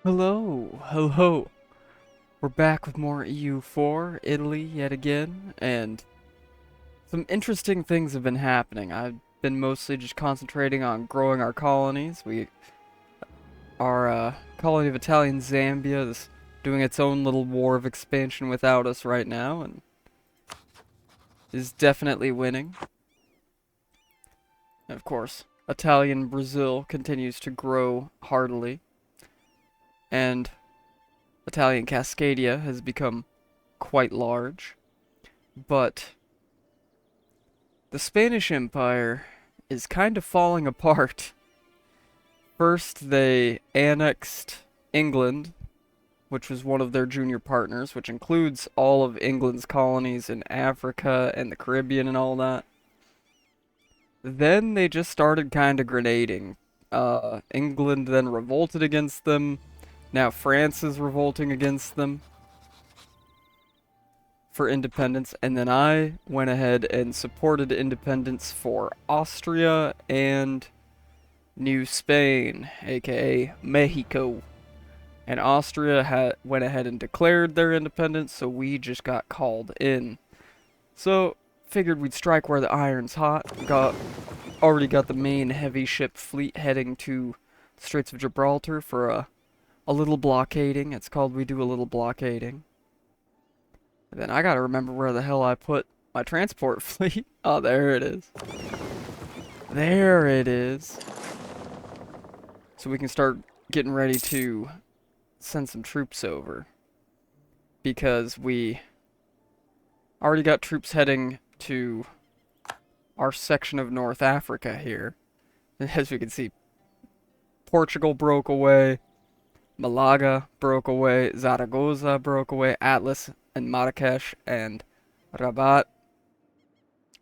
Hello, hello. We're back with more EU4, Italy yet again, and some interesting things have been happening. I've been mostly just concentrating on growing our colonies. Our colony of Italian Zambia is doing its own little war of expansion without us right now, and is definitely winning. And of course, Italian Brazil continues to grow heartily, and Italian Cascadia has become quite large, but the Spanish Empire is kind of falling apart. First, they annexed England, which was one of their junior partners, which includes all of England's colonies in Africa and the Caribbean and all that. Then they just started kind of grenading. England then revolted against them. Now France is revolting against them for independence, and then I went ahead and supported independence for Austria and New Spain, aka Mexico. And Austria went ahead and declared their independence, so we just got called in. So figured we'd strike where the iron's hot. Already got the main heavy ship fleet heading to Straits of Gibraltar for a little blockading. It's called We Do a Little Blockading. And then I gotta remember where the hell I put my transport fleet. Oh, there it is. There it is. So we can start getting ready to send some troops over. Because we already got troops heading to our section of North Africa here. As we can see, Portugal broke away. Malaga broke away. Zaragoza broke away. Atlas and Marrakesh and Rabat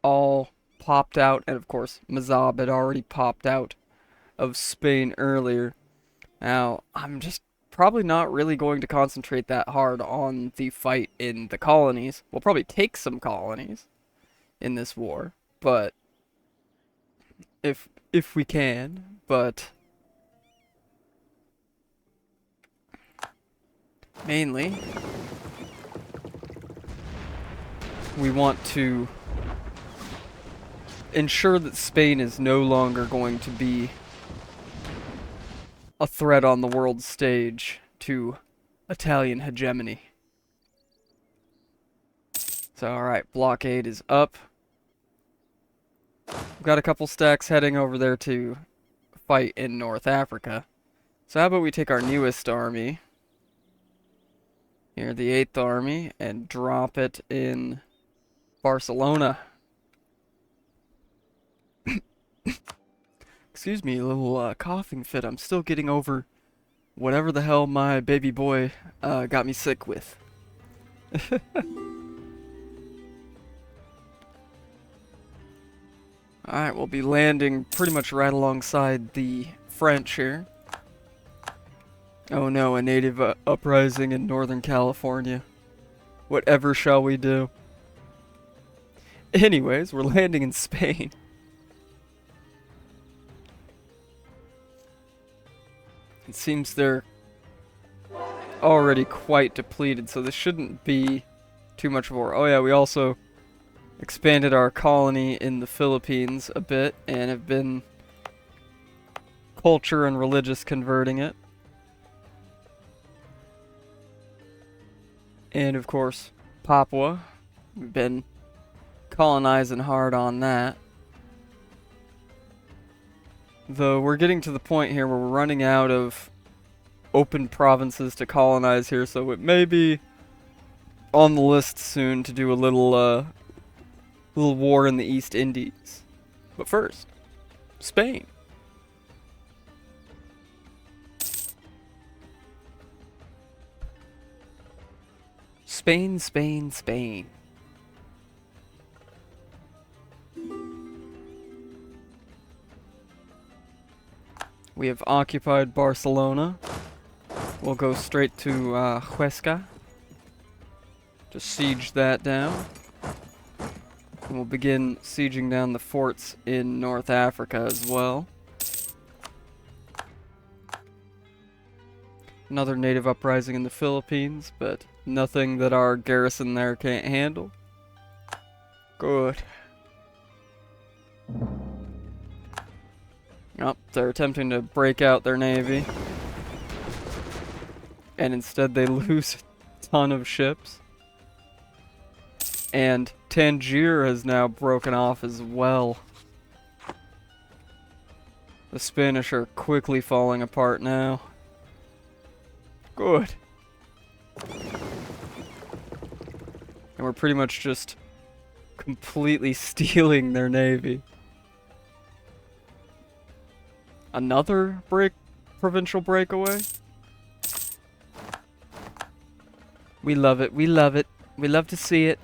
all popped out, and of course Mazab had already popped out of Spain earlier. Now, I'm just probably not really going to concentrate that hard on the fight in the colonies. We'll probably take some colonies in this war, but if we can, but mainly we want to ensure that Spain is no longer going to be a threat on the world stage to Italian hegemony. So, alright, blockade is up. We've got a couple stacks heading over there to fight in North Africa. So how about we take our newest army, here, the 8th Army, and drop it in Barcelona. Excuse me, a little coughing fit. I'm still getting over whatever the hell my baby boy got me sick with. Alright, we'll be landing pretty much right alongside the French here. Oh no, a native uprising in Northern California. Whatever shall we do? Anyways, we're landing in Spain. It seems they're already quite depleted, so this shouldn't be too much of a war. Oh yeah, we also expanded our colony in the Philippines a bit and have been culture and religious converting it. And of course, Papua. We've been colonizing hard on that. Though we're getting to the point here where we're running out of open provinces to colonize here, so it may be on the list soon to do a little war in the East Indies. But first, Spain. Spain, Spain, Spain. We have occupied Barcelona. We'll go straight to Huesca. Just siege that down. And we'll begin sieging down the forts in North Africa as well. Another native uprising in the Philippines, but nothing that our garrison there can't handle. Good. Oh, they're attempting to break out their navy. And instead they lose a ton of ships. And Tangier has now broken off as well. The Spanish are quickly falling apart now. Good. And we're pretty much just completely stealing their navy. Another provincial breakaway? We love it, we love it. We love to see it.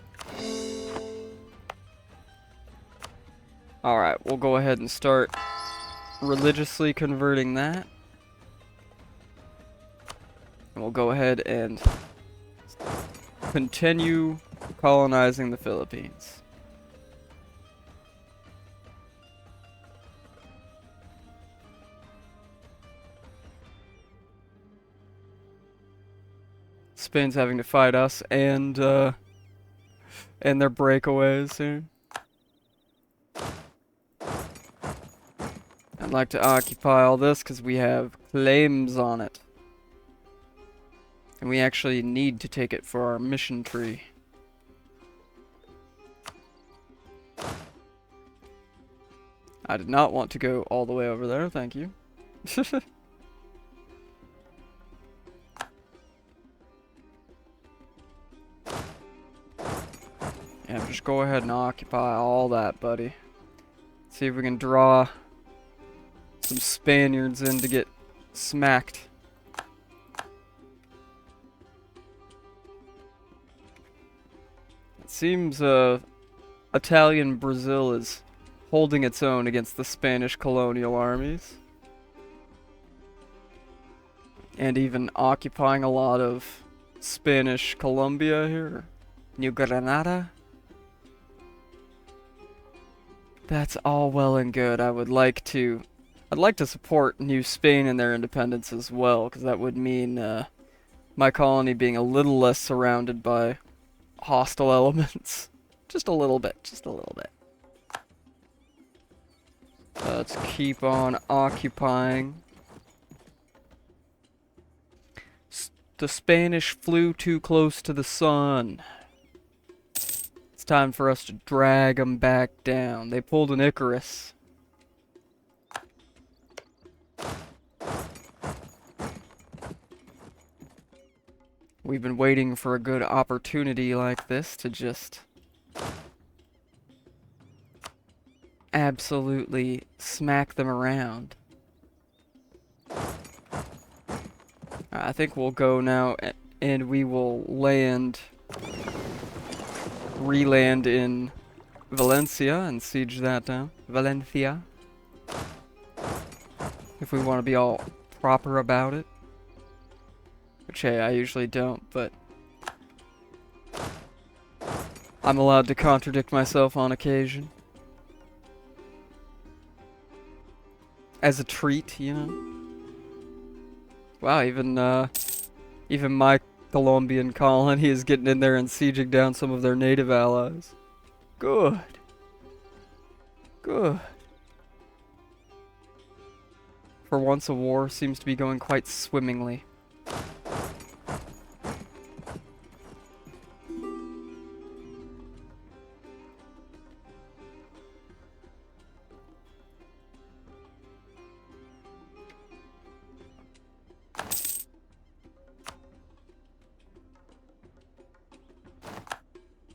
Alright, we'll go ahead and start religiously converting that. And we'll go ahead and continue colonizing the Philippines. Spain's having to fight us and their breakaways here. I'd like to occupy all this because we have claims on it. And we actually need to take it for our mission tree. I did not want to go all the way over there, thank you. Yeah, just go ahead and occupy all that, buddy. See if we can draw some Spaniards in to get smacked. It seems Italian Brazil is holding its own against the Spanish colonial armies. And even occupying a lot of Spanish Colombia here. New Granada. That's all well and good. I'd like to support New Spain and their independence as well, because that would mean my colony being a little less surrounded by hostile elements. Just a little bit, just a little bit. Let's keep on occupying. The Spanish flew too close to the sun. It's time for us to drag them back down. They pulled an Icarus. We've been waiting for a good opportunity like this to just absolutely smack them around. I think we'll go now and we will re-land in Valencia and siege that down. Valencia. If we want to be all proper about it. Which, hey, I usually don't, but I'm allowed to contradict myself on occasion. As a treat, you know? Wow, even my Colombian colony is getting in there and sieging down some of their native allies. Good. Good. For once, a war seems to be going quite swimmingly.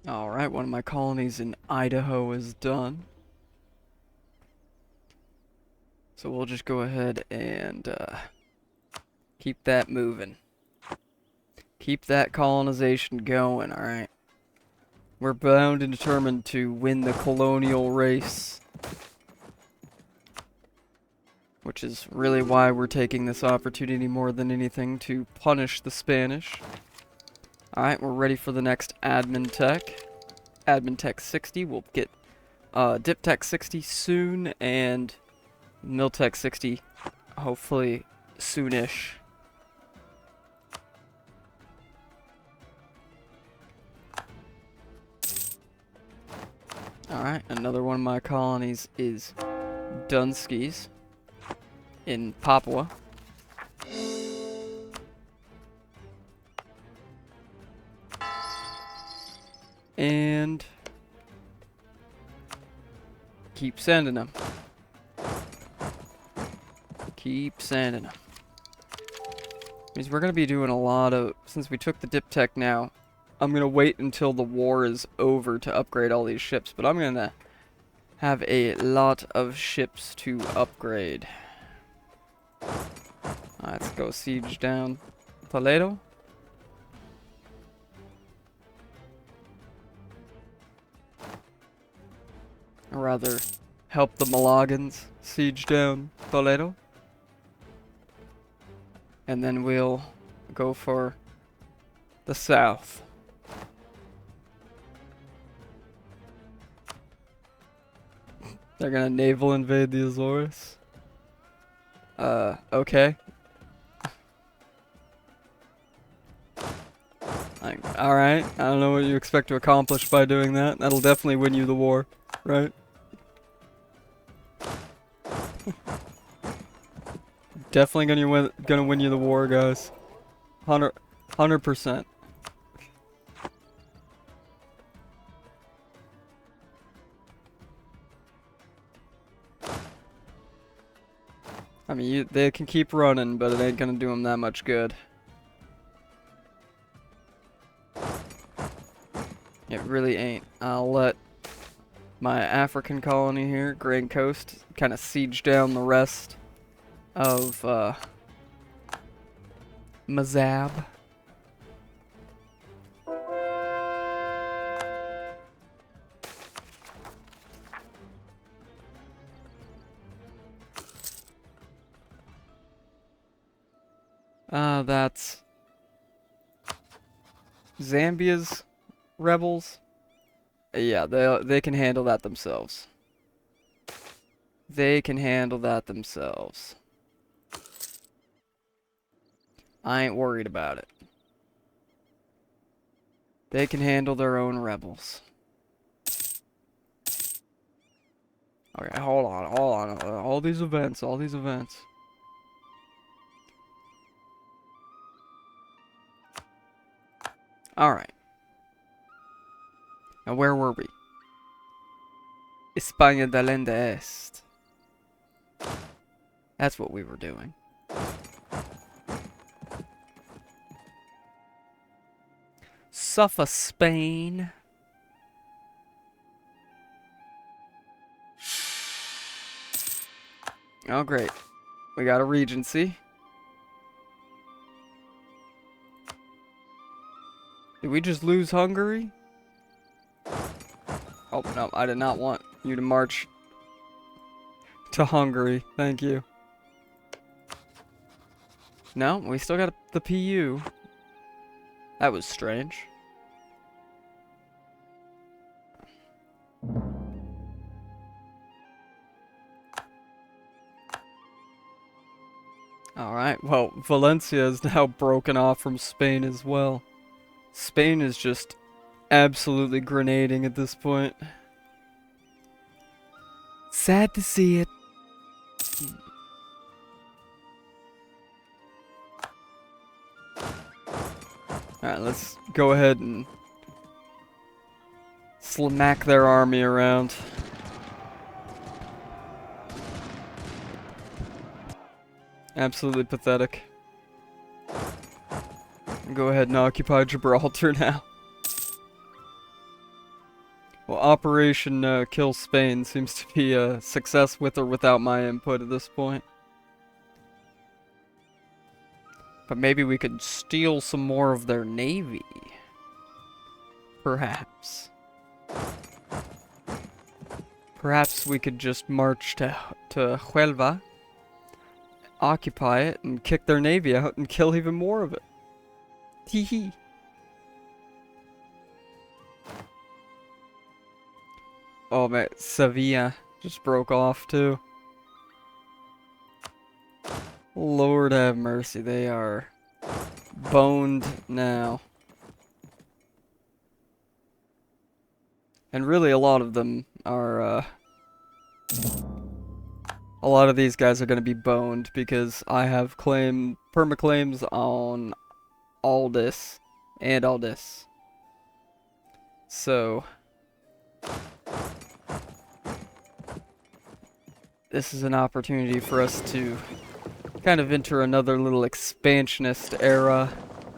Alright, one of my colonies in Idaho is done. So we'll just go ahead and keep that moving. Keep that colonization going, alright? We're bound and determined to win the colonial race. Which is really why we're taking this opportunity more than anything to punish the Spanish. Alright, we're ready for the next admin tech. Admin tech 60. We'll get dip tech 60 soon, and mil tech 60 hopefully soonish. Alright, another one of my colonies is Dunskies in Papua. And keep sending them. Keep sending them. Means we're going to be doing a lot of, since we took the dip tech now, I'm going to wait until the war is over to upgrade all these ships, but I'm going to have a lot of ships to upgrade. Let's go siege down Toledo. Or rather, help the Malagans siege down Toledo. And then we'll go for the south. They're gonna naval invade the Azores. Okay. Alright, I don't know what you expect to accomplish by doing that. That'll definitely win you the war, right? Definitely gonna win you the war, guys. 100%. I mean, they can keep running, but it ain't gonna do them that much good. It really ain't. I'll let my African colony here, Grand Coast, kind of siege down the rest of Mazab. That's Zambia's rebels. Yeah, they can handle that themselves. They can handle that themselves. I ain't worried about it. They can handle their own rebels. Okay, hold on. All these events. Alright. Now where were we? Hispania Delenda Est. That's what we were doing. Suffer Spain. Oh great. We got a regency. Did we just lose Hungary? Oh, no, I did not want you to march to Hungary. Thank you. No, we still got the PU. That was strange. Alright, well, Valencia is now broken off from Spain as well. Spain is just absolutely grenading at this point. Sad to see it. Alright, let's go ahead and smack their army around. Absolutely pathetic. Go ahead and occupy Gibraltar now. Well, Operation Kill Spain seems to be a success with or without my input at this point. But maybe we could steal some more of their navy. Perhaps. Perhaps we could just march to Huelva, occupy it, and kick their navy out and kill even more of it. Hee hee. Oh man, Sevilla just broke off too. Lord have mercy, they are boned now. And really a lot of them are, a lot of these guys are gonna be boned because I have permaclaims on all this and all this. So this is an opportunity for us to kind of enter another little expansionist era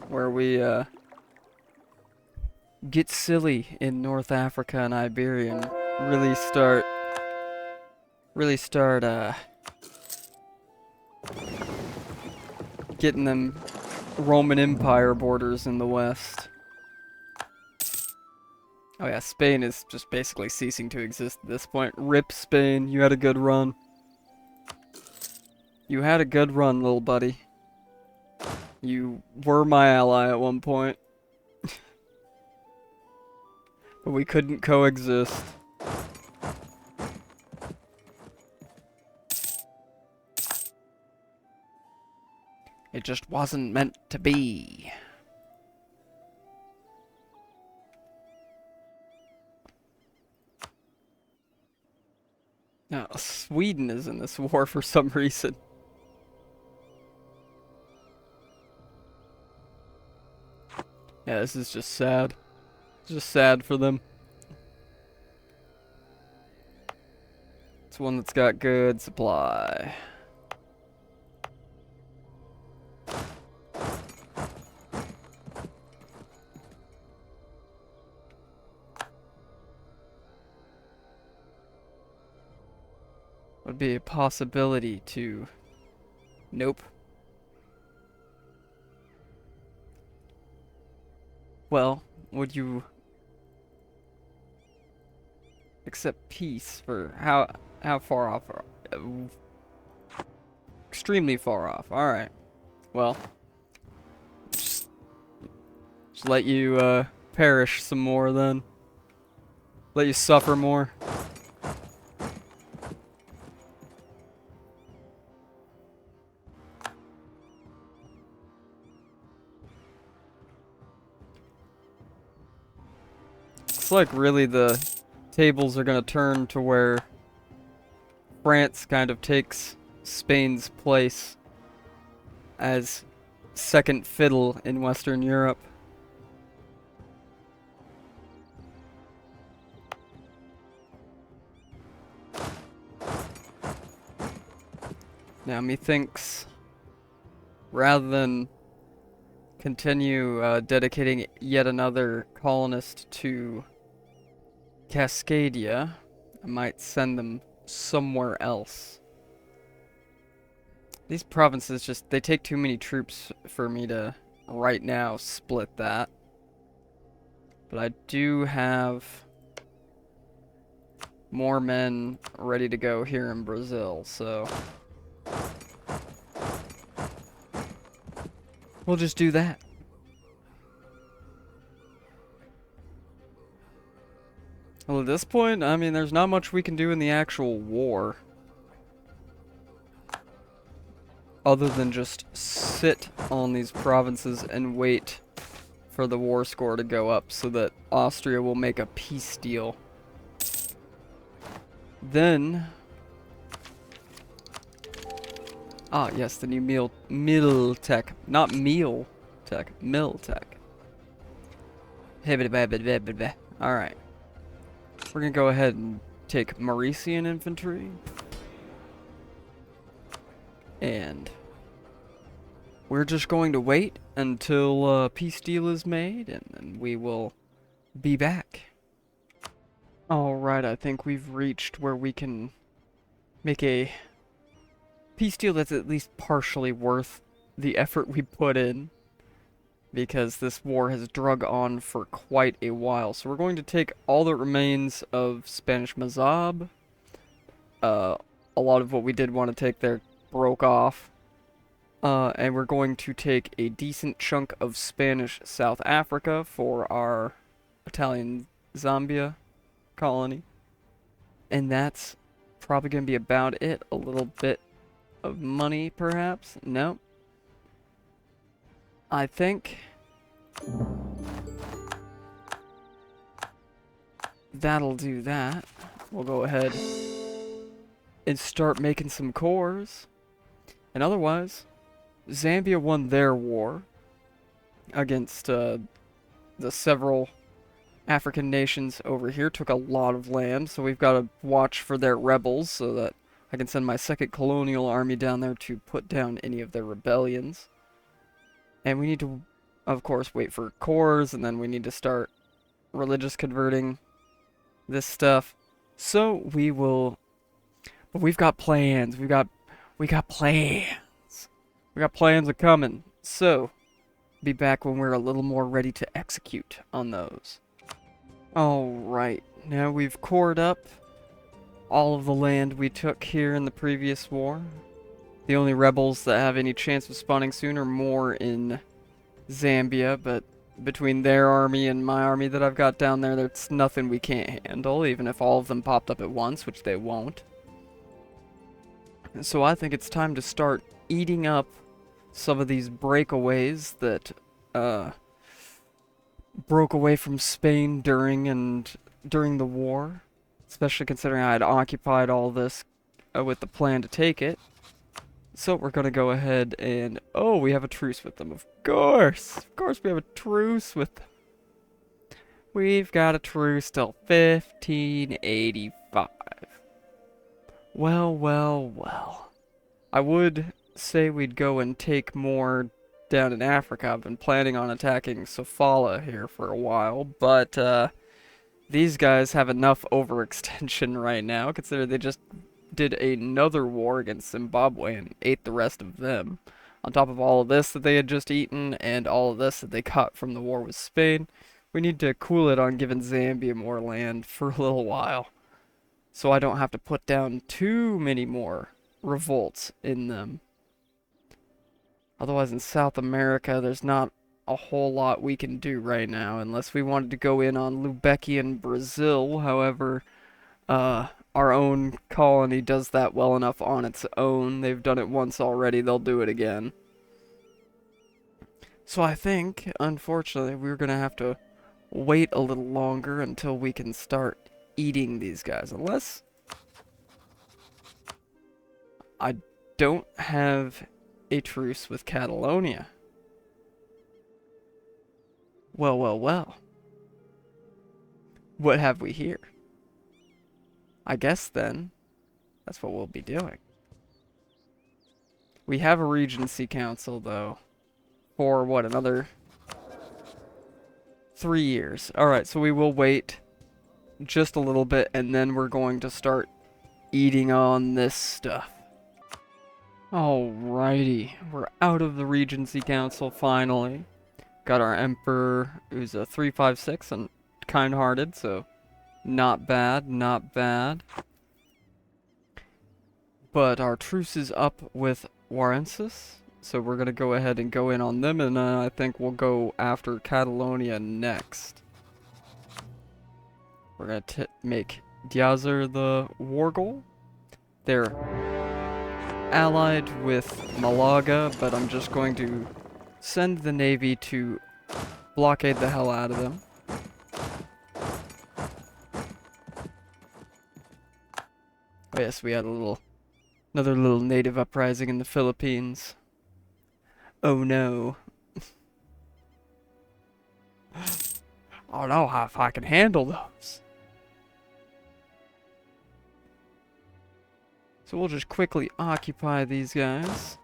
where we get silly in North Africa and Iberia and really start getting them Roman Empire borders in the west. Oh yeah, Spain is just basically ceasing to exist at this point. RIP Spain, you had a good run. You had a good run, little buddy. You were my ally at one point. But we couldn't coexist. It just wasn't meant to be. Now, Sweden is in this war for some reason. Yeah, this is just sad. It's just sad for them. It's one that's got good supply. Would be a possibility to... Nope. Well, would you accept peace for how far off? Extremely far off. All right. Well, just let you perish some more then. Let you suffer more. Looks like really the tables are gonna turn to where France kind of takes Spain's place as second fiddle in Western Europe. Now methinks rather than continue dedicating yet another colonist to Cascadia, I might send them somewhere else. These provinces just, they take too many troops for me to right now split that. But I do have more men ready to go here in Brazil, so we'll just do that. Well, at this point, I mean, there's not much we can do in the actual war. Other than just sit on these provinces and wait for the war score to go up so that Austria will make a peace deal. Then... Ah, yes, the new mill tech. Not meal tech, mill tech. Alright. We're gonna go ahead and take Mauritian infantry. And we're just going to wait until peace deal is made, and then we will be back. Alright, I think we've reached where we can make a peace deal that's at least partially worth the effort we put in, because this war has drug on for quite a while. So we're going to take all that remains of Spanish Mazab. A lot of what we did want to take there broke off. And we're going to take a decent chunk of Spanish South Africa for our Italian Zambia colony. And that's probably going to be about it. A little bit of money, perhaps? No. I think that'll do that. we'll go ahead and start making some cores. And otherwise, Zambia won their war against the several African nations over here, took a lot of land, so we've got to watch for their rebels so that I can send my second colonial army down there to put down any of their rebellions. And we need to, of course, wait for cores, and then we need to start religious converting this stuff. So we will, but we've got plans. We got plans. We got plans are coming. So be back when we're a little more ready to execute on those. Alright, now we've cored up all of the land we took here in the previous war. The only rebels that have any chance of spawning soon are more in Zambia, but between their army and my army that I've got down there, there's nothing we can't handle, even if all of them popped up at once, which they won't. And so I think it's time to start eating up some of these breakaways that broke away from Spain during the war, especially considering I had occupied all this with the plan to take it. So we're gonna go ahead and we have a truce with them. Of course we have a truce with them. We've got a truce till 1585. Well. I would say we'd go and take more down in Africa. I've been planning on attacking Sofala here for a while, but these guys have enough overextension right now, considering they just did another war against Zimbabwe and ate the rest of them. On top of all of this that they had just eaten, and all of this that they cut from the war with Spain, we need to cool it on giving Zambia more land for a little while, so I don't have to put down too many more revolts in them. Otherwise, in South America, there's not a whole lot we can do right now, unless we wanted to go in on Lubekian Brazil. However, our own colony does that well enough on its own. They've done it once already, they'll do it again. So I think, unfortunately, we're going to have to wait a little longer until we can start eating these guys. Unless I don't have a truce with Catalonia. Well. What have we here? I guess then, that's what we'll be doing. We have a Regency Council, though, for what, another 3 years. Alright, so we will wait just a little bit, and then we're going to start eating on this stuff. Alrighty, we're out of the Regency Council finally. Got our Emperor, who's a 356 and kind-hearted, so not bad. But our truce is up with Warensis, so we're gonna go ahead and go in on them, and I think we'll go after Catalonia next. We're gonna make Diazar the war goal. They're allied with Malaga, but I'm just going to send the navy to blockade the hell out of them. Oh yes, we had another little native uprising in the Philippines. Oh no. I don't know if I can handle those. So we'll just quickly occupy these guys,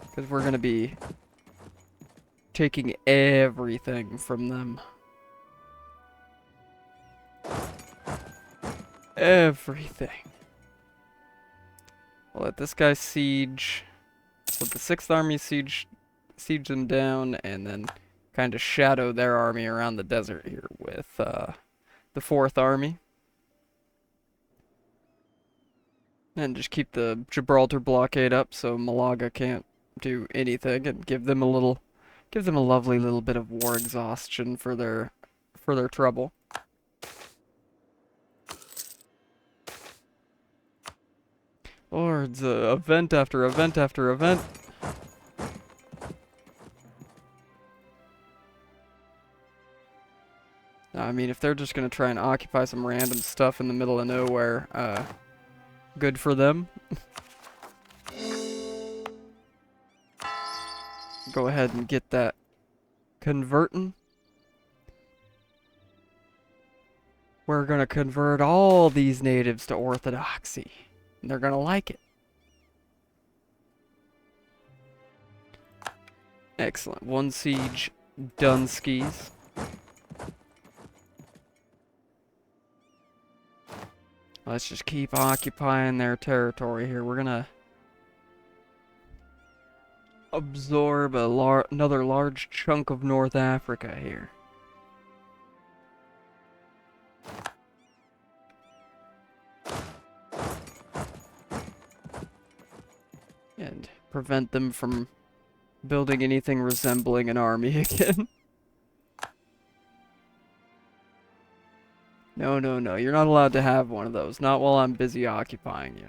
because we're going to be taking everything from them. Everything. We'll let this guy siege. Let the 6th Army siege them down, and then kind of shadow their army around the desert here with the 4th Army. And just keep the Gibraltar blockade up so Malaga can't do anything, and give them a lovely little bit of war exhaustion for their trouble. Lords, event after event after event. I mean, if they're just gonna try and occupy some random stuff in the middle of nowhere, good for them. Go ahead and get that converting. We're gonna convert all these natives to Orthodoxy. And they're gonna like it. Excellent. One siege Dunskies. Let's just keep occupying their territory here. We're gonna absorb another large chunk of North Africa here. And prevent them from building anything resembling an army again. No, no, no. You're not allowed to have one of those. Not while I'm busy occupying you.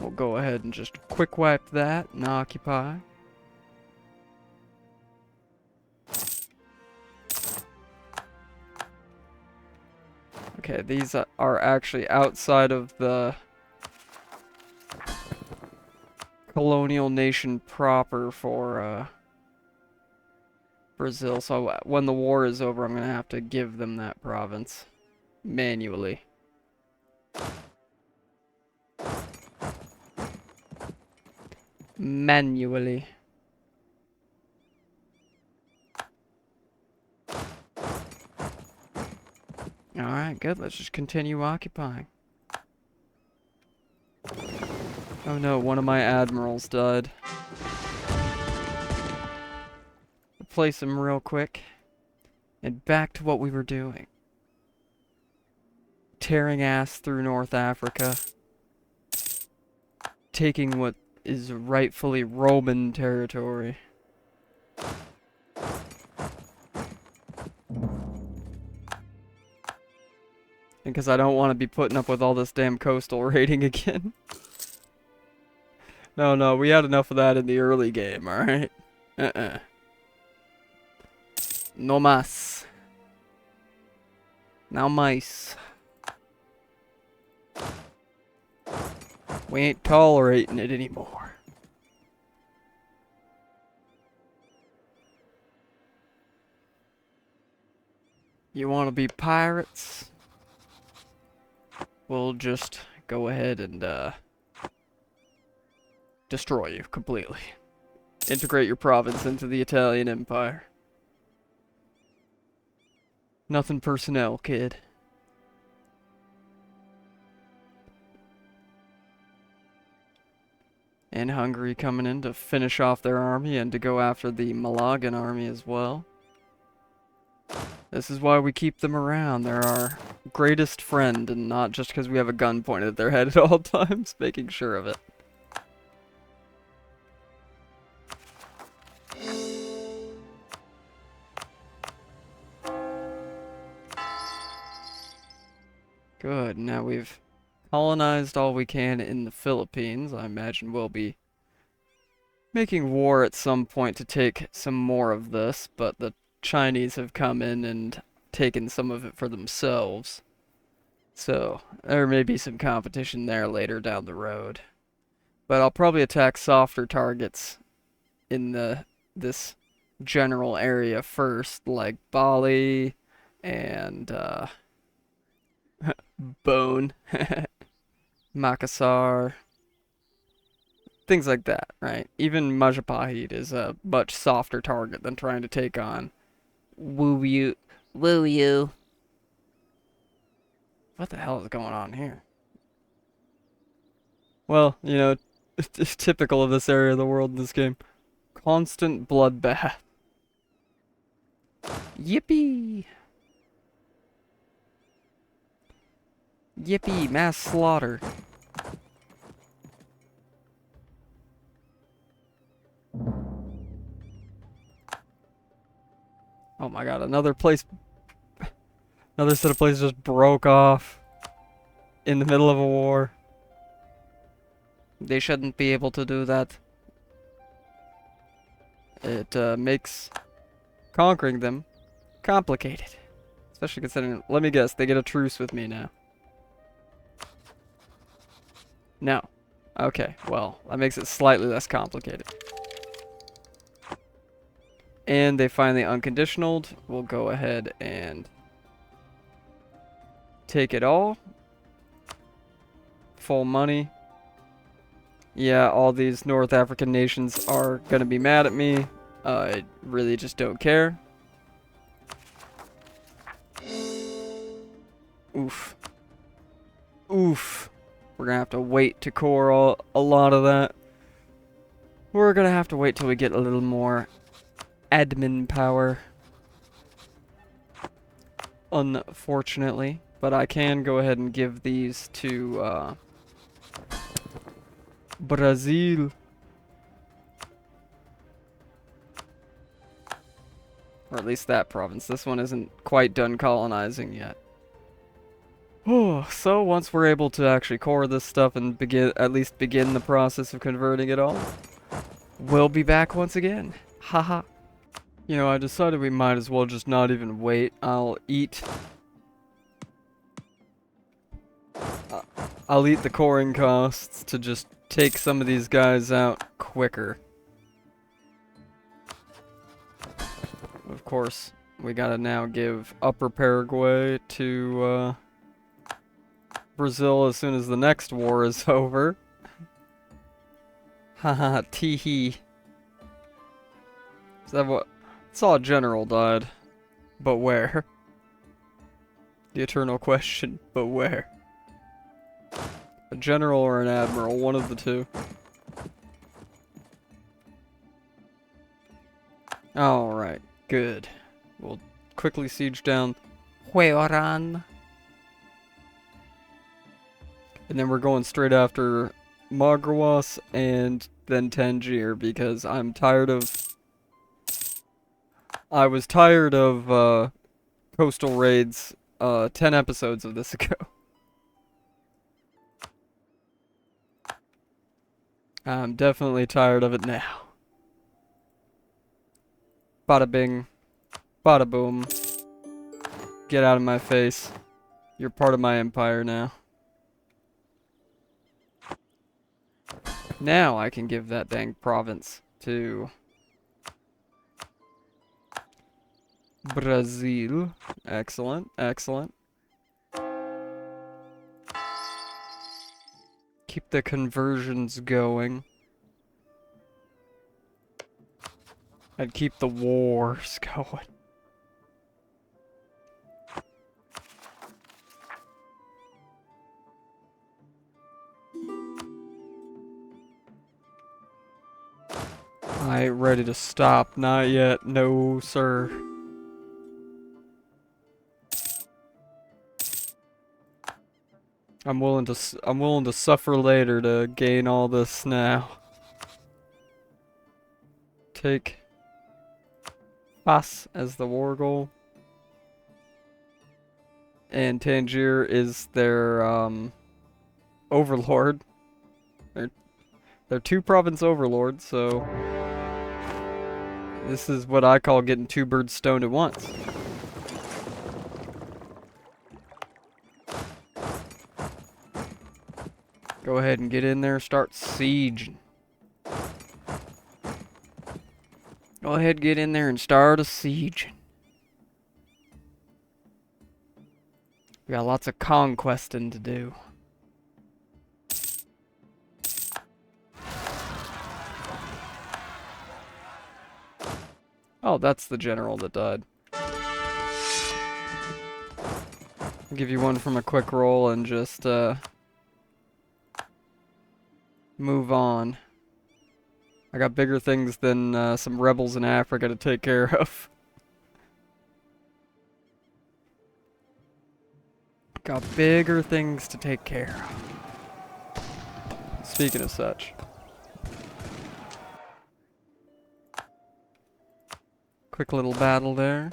We'll go ahead and just quick wipe that and occupy. Okay, these are actually outside of the colonial nation proper for Brazil, so when the war is over, I'm gonna have to give them that province manually. Manually. Alright, good. Let's just continue occupying. Oh no, one of my admirals died. Replace him real quick. And back to what we were doing. Tearing ass through North Africa. Taking what is rightfully Roman territory. Because I don't want to be putting up with all this damn coastal raiding again. No, no, we had enough of that in the early game, alright? No mas. Now mice. We ain't tolerating it anymore. You want to be pirates? We'll just go ahead and destroy you completely. Integrate your province into the Italian Empire. Nothing personnel, kid. And Hungary coming in to finish off their army and to go after the Malagan army as well. This is why we keep them around. They're our greatest friend, and not just because we have a gun pointed at their head at all times, making sure of it. Good, now we've colonized all we can in the Philippines. I imagine we'll be making war at some point to take some more of this, but the Chinese have come in and taken some of it for themselves. So, there may be some competition there later down the road. But I'll probably attack softer targets in this general area first, like Bali and Bone, Makassar, things like that, right? Even Majapahit is a much softer target than trying to take on Woo you. Woo you. What the hell is going on here? Well, you know, it's typical of this area of the world in this game. Constant bloodbath. Yippee! Yippee, mass slaughter. Oh my god, another place. Another set of places just broke off in the middle of a war. They shouldn't be able to do that. It makes conquering them complicated. Especially considering, let me guess, they get a truce with me now. No. Okay, well, that makes it slightly less complicated. And they finally unconditionaled. We'll go ahead and take it all. Full money. Yeah, all these North African nations are gonna be mad at me. I really just don't care. Oof. Oof. We're gonna have to wait to core a lot of that. We're gonna have to wait till we get a little more admin power. Unfortunately. But I can go ahead and give these to Brazil. Or at least that province. This one isn't quite done colonizing yet. Oh, so once we're able to actually core this stuff and at least begin the process of converting it all, we'll be back once again. Haha. You know, I decided we might as well just not even wait. I'll eat the coring costs to just take some of these guys out quicker. Of course, we gotta now give Upper Paraguay to Brazil as soon as the next war is over. Haha, teehee. Is that what? Saw a general died. But where? The eternal question, but where? A general or an admiral, one of the two. Alright, good. We'll quickly siege down Hueoran. And then we're going straight after Magrawas and then Tangier because I'm tired of... I was tired of coastal raids 10 episodes of this ago. I'm definitely tired of it now. Bada bing. Bada boom. Get out of my face. You're part of my empire now. Now I can give that dang province to Brazil. Excellent, excellent. Keep the conversions going. And keep the wars going. I ain't ready to stop. Not yet. No, sir. I'm willing to suffer later to gain all this now. Take Fas as the war goal. And Tangier is their overlord. They're two province overlords, so this is what I call getting two birds stoned at once. Go ahead and get in there, start sieging. Go ahead, get in there and start a siege. We got lots of conquesting to do. Oh, that's the general that died. I'll give you one from a quick roll and just move on. I got bigger things than some rebels in Africa to take care of. Got bigger things to take care of. Speaking of such. Quick little battle there.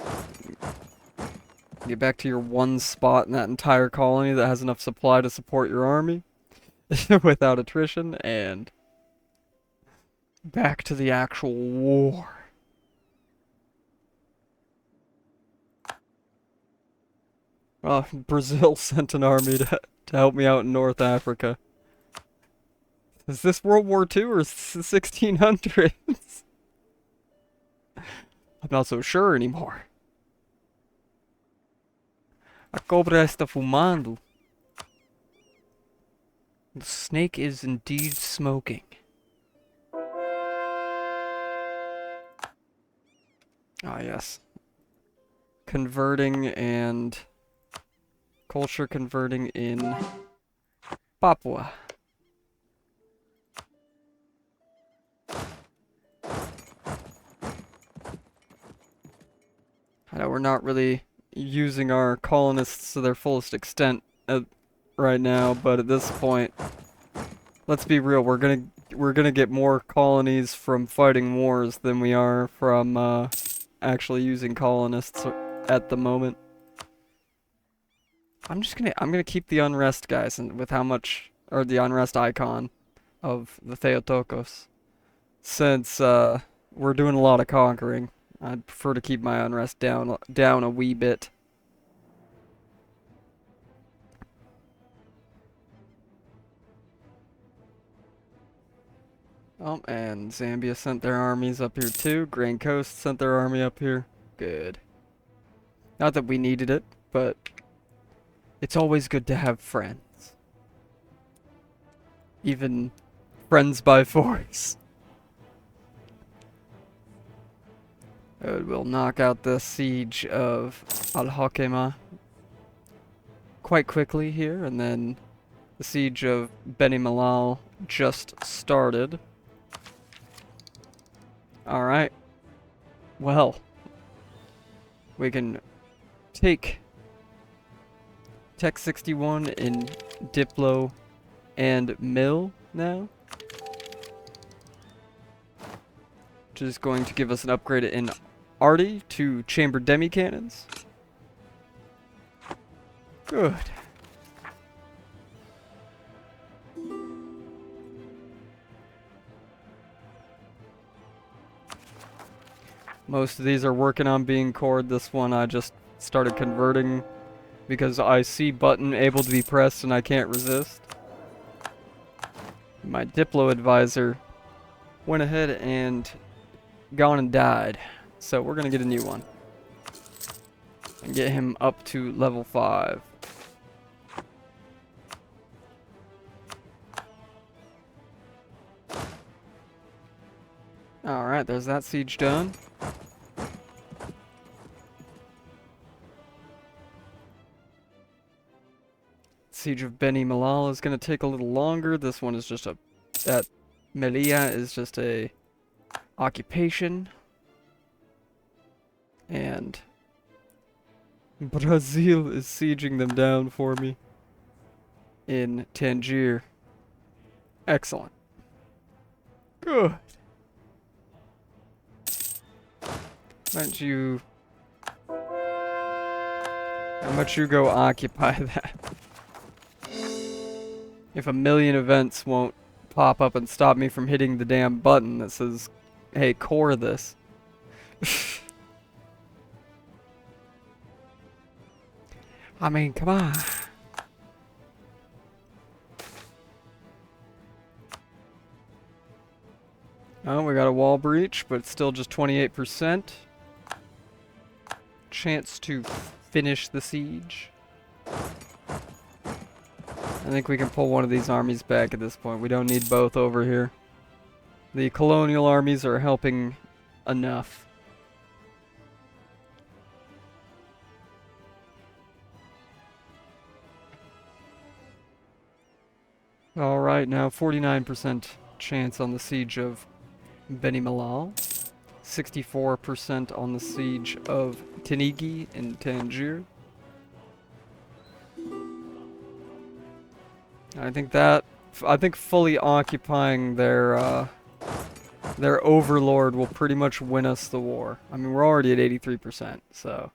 Get back to your one spot in that entire colony that has enough supply to support your army without attrition, and back to the actual war. Brazil sent an army to help me out in North Africa. Is this World War II or is this the 1600s? I'm not so sure anymore. A cobra está fumando. The snake is indeed smoking. Ah, yes. Converting and culture converting in Papua. I know we're not really using our colonists to their fullest extent right now, but at this point, let's be real, we're gonna get more colonies from fighting wars than we are from actually using colonists at the moment. I'm gonna keep the unrest, guys, and with how much, or the unrest icon of the Theotokos, since we're doing a lot of conquering. I'd prefer to keep my unrest down a wee bit. Oh, and Zambia sent their armies up here too. Grand Coast sent their army up here. Good. Not that we needed it, but it's always good to have friends. Even friends by force. We'll knock out the siege of Al-Hakema quite quickly here, and then the siege of Beni Mellal just started. Alright. Well, we can take Tech 61 in Diplo and Mill now. Which is going to give us an upgrade in Arty to chamber demi-cannons. Good. Most of these are working on being cored. This one I just started converting because I see button able to be pressed and I can't resist. My Diplo advisor went ahead and gone and died. So we're gonna get a new one. And get him up to level 5. Alright, there's that siege done. Siege of Beni Mellal is going to take a little longer. This one is just that Melilla is just a occupation. And Brazil is sieging them down for me in Tangier. Excellent. Good. How much you go occupy that? If a million events won't pop up and stop me from hitting the damn button that says, hey, core this. I mean, come on. Oh, we got a wall breach, but it's still just 28%. Chance to finish the siege. I think we can pull one of these armies back at this point. We don't need both over here. The colonial armies are helping enough. Alright, now 49% chance on the siege of Beni Mellal. 64% on the siege of Tinigi in Tangier. I think fully occupying their overlord will pretty much win us the war. I mean, we're already at 83%, so.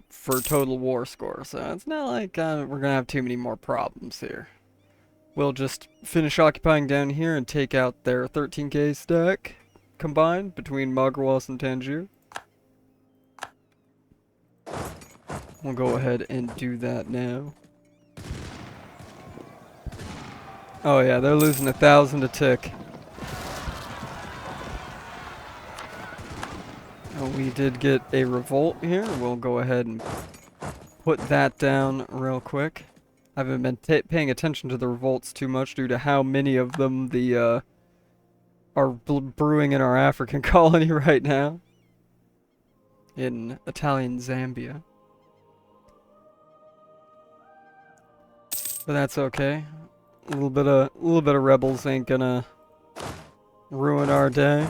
for total war score, so it's not like we're gonna have too many more problems here. We'll just finish occupying down here and take out their 13k stack combined between Magrawas and Tangier. We'll go ahead and do that now. Oh yeah, they're losing 1,000 a tick. Oh, we did get a revolt here. We'll go ahead and put that down real quick. I haven't been paying attention to the revolts too much due to how many of them are brewing in our African colony right now. In Italian Zambia. But that's okay. A little bit of rebels ain't gonna ruin our day.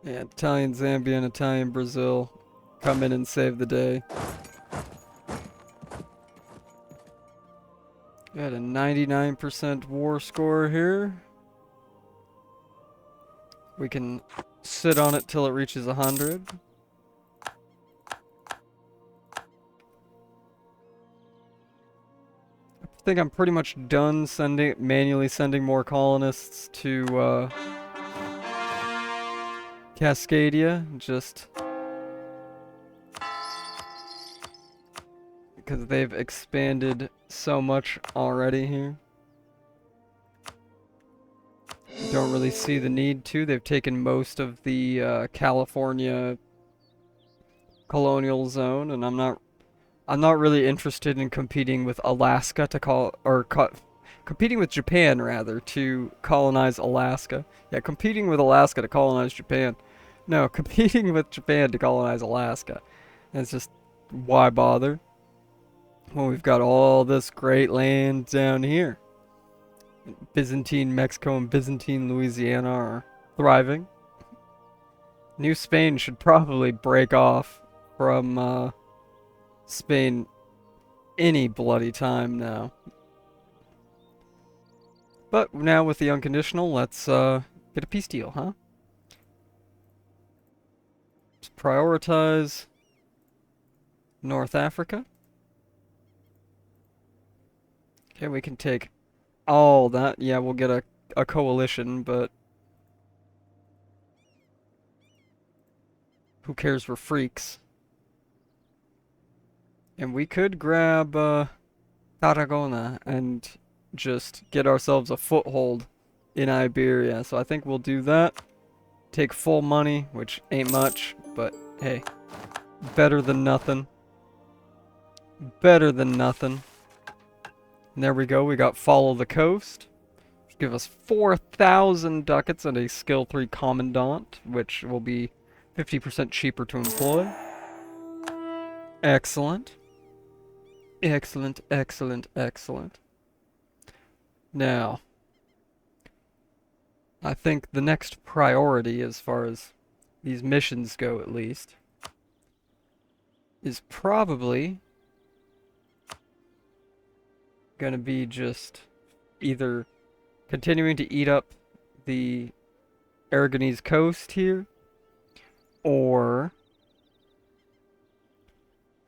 Yeah, Italian Zambia and Italian Brazil come in and save the day. Got a 99% war score here. We can sit on it till it reaches 100. I think I'm pretty much done manually sending more colonists to Cascadia, just because they've expanded so much already here. Don't really see the need to. They've taken most of the California colonial zone, and I'm not really interested in competing with Alaska competing with Japan rather to colonize Alaska. Yeah, competing with Alaska to colonize Japan. No, competing with Japan to colonize Alaska. And it's just, why bother? Well, we've got all this great land down here. Byzantine Mexico and Byzantine Louisiana are thriving. New Spain should probably break off from Spain any bloody time now. But now with the unconditional, let's get a peace deal, huh? Let's prioritize North Africa. Okay, we can take all that. Yeah, we'll get a coalition, but who cares, we're freaks. And we could grab Tarragona and just get ourselves a foothold in Iberia. So I think we'll do that. Take full money, which ain't much, but hey, better than nothing. Better than nothing. And there we go, we got Follow the Coast. Give us 4,000 ducats and a skill 3 commandant, which will be 50% cheaper to employ. Excellent. Excellent, excellent, excellent. Now, I think the next priority, as far as these missions go at least, is probably gonna be just either continuing to eat up the Aragonese coast here, or,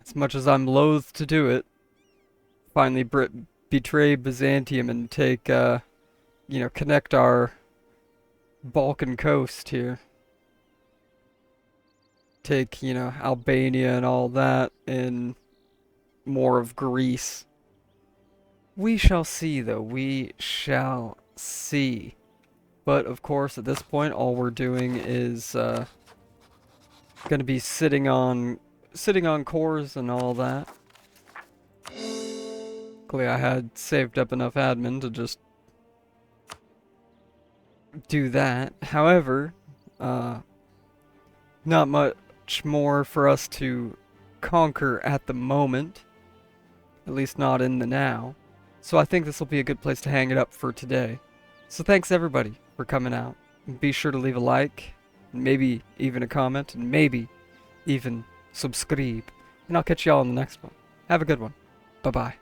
as much as I'm loath to do it, finally betray Byzantium and take, connect our Balkan coast here. Take, Albania and all that, and more of Greece. We shall see, though. We shall see. But, of course, at this point, all we're doing is going to be sitting on cores and all that. Luckily, I had saved up enough admin to just do that. However, not much more for us to conquer at the moment. At least not in the now. So I think this will be a good place to hang it up for today. So thanks everybody for coming out. Be sure to leave a like, maybe even a comment, and maybe even subscribe. And I'll catch y'all in the next one. Have a good one. Bye-bye.